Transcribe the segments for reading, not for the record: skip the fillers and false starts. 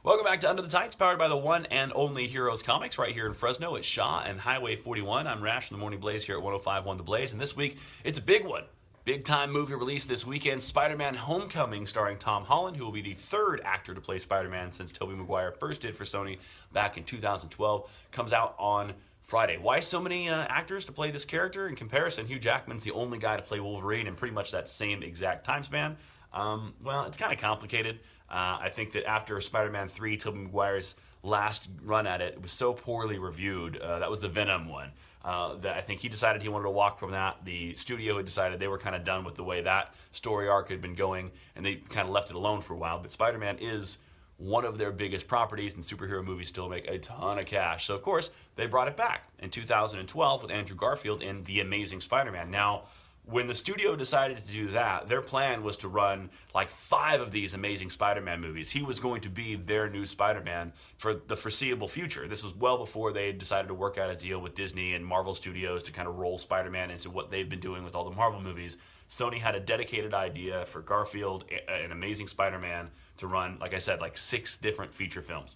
Welcome back to Under the Tights, powered by the one and only Heroes Comics, right here in Fresno at Shaw and Highway 41. I'm Rash from the Morning Blaze here at 105.1 The Blaze, and this week it's a big one. Big time movie release this weekend, Spider-Man Homecoming, starring Tom Holland, who will be the third actor to play Spider-Man since Tobey Maguire first did for Sony back in 2012, comes out on Friday. Why so many actors to play this character? In comparison, Hugh Jackman's the only guy to play Wolverine in pretty much that same exact time span. Well, it's kind of complicated. I think that after Spider-Man 3, Tobey Maguire's last run at it, it was so poorly reviewed. That was the Venom one. That I think he decided he wanted to walk from that. The studio had decided they were kind of done with the way that story arc had been going, and they kind of left it alone for a while. But Spider-Man is one of their biggest properties, and superhero movies still make a ton of cash. So, of course, they brought it back in 2012 with Andrew Garfield in The Amazing Spider-Man. Now, when the studio decided to do that, their plan was to run like 5 of these Amazing Spider-Man movies. He was going to be their new Spider-Man for the foreseeable future. This was well before they decided to work out a deal with Disney and Marvel Studios to kind of roll Spider-Man into what they've been doing with all the Marvel movies. Sony had a dedicated idea for Garfield, an Amazing Spider-Man, to run, like I said, like 6 different feature films.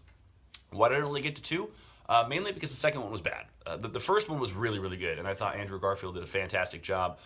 Why did it only get to 2? Mainly because the second one was bad. The first one was really, really good, and I thought Andrew Garfield did a fantastic job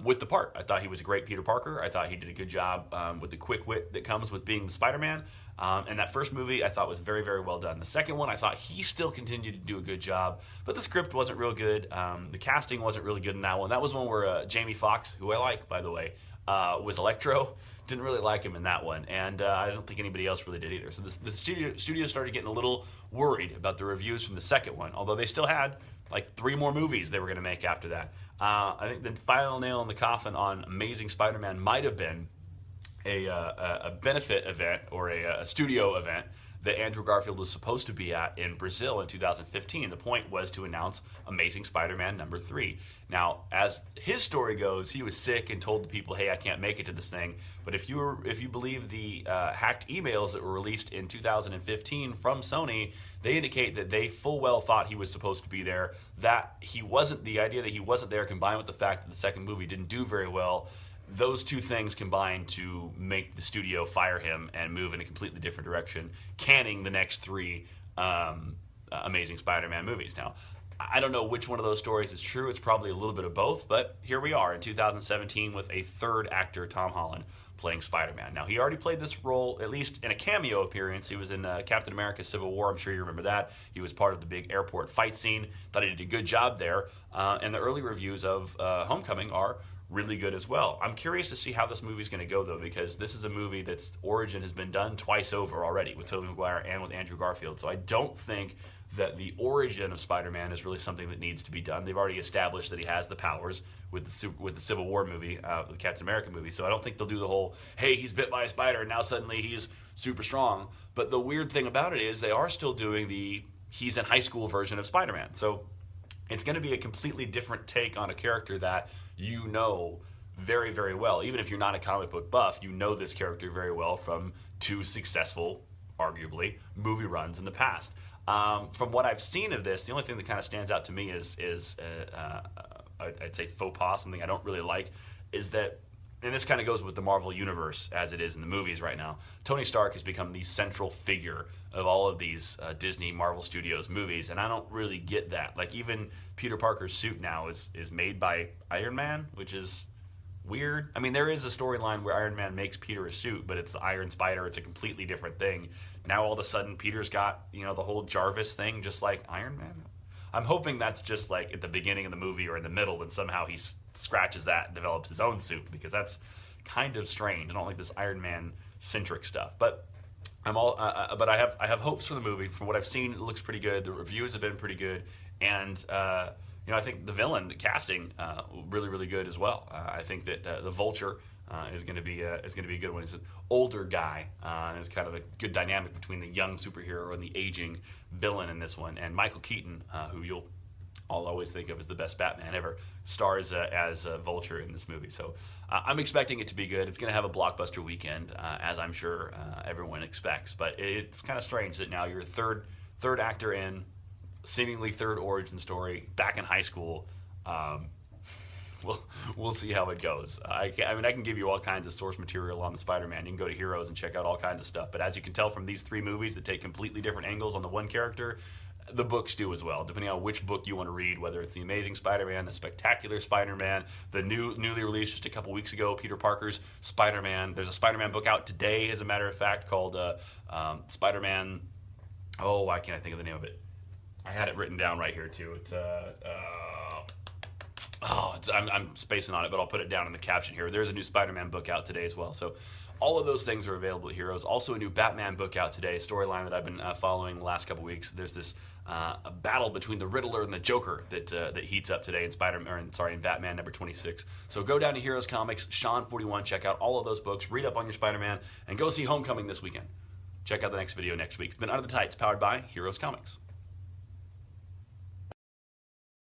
with the part. I thought he was a great Peter Parker. I thought he did a good job with the quick wit that comes with being the Spider-Man. And that first movie I thought was very, very well done. The second one, I thought he still continued to do a good job, but the script wasn't real good. The casting wasn't really good in that one. That was one where Jamie Foxx, who I like, by the way, was Electro. Didn't really like him in that one, and I don't think anybody else really did either. So the studio started getting a little worried about the reviews from the second one, although they still had like 3 more movies they were going to make after that. I think the final nail in the coffin on Amazing Spider-Man might have been a benefit event or a studio event that Andrew Garfield was supposed to be at in Brazil in 2015. The point was to announce Amazing Spider-Man number 3. Now, as his story goes, he was sick and told the people, hey, I can't make it to this thing. But if you believe the hacked emails that were released in 2015 from Sony, they indicate that they full well thought he was supposed to be there, that he wasn't, the idea that he wasn't there combined with the fact that the second movie didn't do very well, those two things combined to make the studio fire him and move in a completely different direction, canning the next 3 Amazing Spider-Man movies. Now, I don't know which one of those stories is true. It's probably a little bit of both, but here we are in 2017 with a third actor, Tom Holland, playing Spider-Man. Now, he already played this role, at least in a cameo appearance. He was in Captain America Civil War. I'm sure you remember that. He was part of the big airport fight scene. Thought he did a good job there. And the early reviews of Homecoming are really good as well. I'm curious to see how this movie's going to go, though, because this is a movie that's origin has been done twice over already with Tobey Maguire and with Andrew Garfield. So I don't think that the origin of Spider-Man is really something that needs to be done. They've already established that he has the powers with the Civil War movie, the Captain America movie. So I don't think they'll do the whole, hey, he's bit by a spider and now suddenly he's super strong. But the weird thing about it is they are still doing the he's in high school version of Spider-Man. So it's going to be a completely different take on a character that you know very, very well. Even if you're not a comic book buff, you know this character very well from 2 successful, arguably, movie runs in the past. From what I've seen of this, the only thing that kind of stands out to me is I'd say faux pas, something I don't really like, is that, and this kind of goes with the Marvel Universe as it is in the movies right now, Tony Stark has become the central figure of all of these Disney Marvel Studios movies, and I don't really get that. Like, even Peter Parker's suit now is made by Iron Man, which is weird. I mean, there is a storyline where Iron Man makes Peter a suit, but it's the Iron Spider. It's a completely different thing. Now all of a sudden Peter's got, the whole Jarvis thing just like Iron Man. I'm hoping that's just like at the beginning of the movie or in the middle, and somehow he scratches that and develops his own suit, because that's kind of strange. I don't like this Iron Man centric stuff, but but I have hopes for the movie. From what I've seen, it looks pretty good. The reviews have been pretty good, and I think the villain, the casting, really, really good as well. I think that the Vulture is going to be a good one. He's an older guy, and it's kind of a good dynamic between the young superhero and the aging villain in this one. And Michael Keaton, who I'll always think of as the best Batman ever, stars as Vulture in this movie. So I'm expecting it to be good. It's going to have a blockbuster weekend, as I'm sure everyone expects. But it's kind of strange that now you're third actor in, seemingly third origin story, back in high school. we'll see how it goes. I mean, I can give you all kinds of source material on the Spider-Man. You can go to Heroes and check out all kinds of stuff. But as you can tell from these 3 movies that take completely different angles on the one character, the books do as well, depending on which book you want to read, whether it's The Amazing Spider-Man, The Spectacular Spider-Man, the newly released just a couple weeks ago, Peter Parker's Spider-Man. There's a Spider-Man book out today, as a matter of fact, called Spider-Man. Oh, why can't I think of the name of it? I had it written down right here, too. I'm spacing on it, but I'll put it down in the caption here. There's a new Spider-Man book out today as well. So all of those things are available at Heroes. Also a new Batman book out today, a storyline that I've been following the last couple weeks. There's this a battle between the Riddler and the Joker that heats up today in Batman number 26. So go down to Heroes Comics, Sean 41, check out all of those books, read up on your Spider-Man, and go see Homecoming this weekend. Check out the next video next week. It's been Under the Tights, powered by Heroes Comics.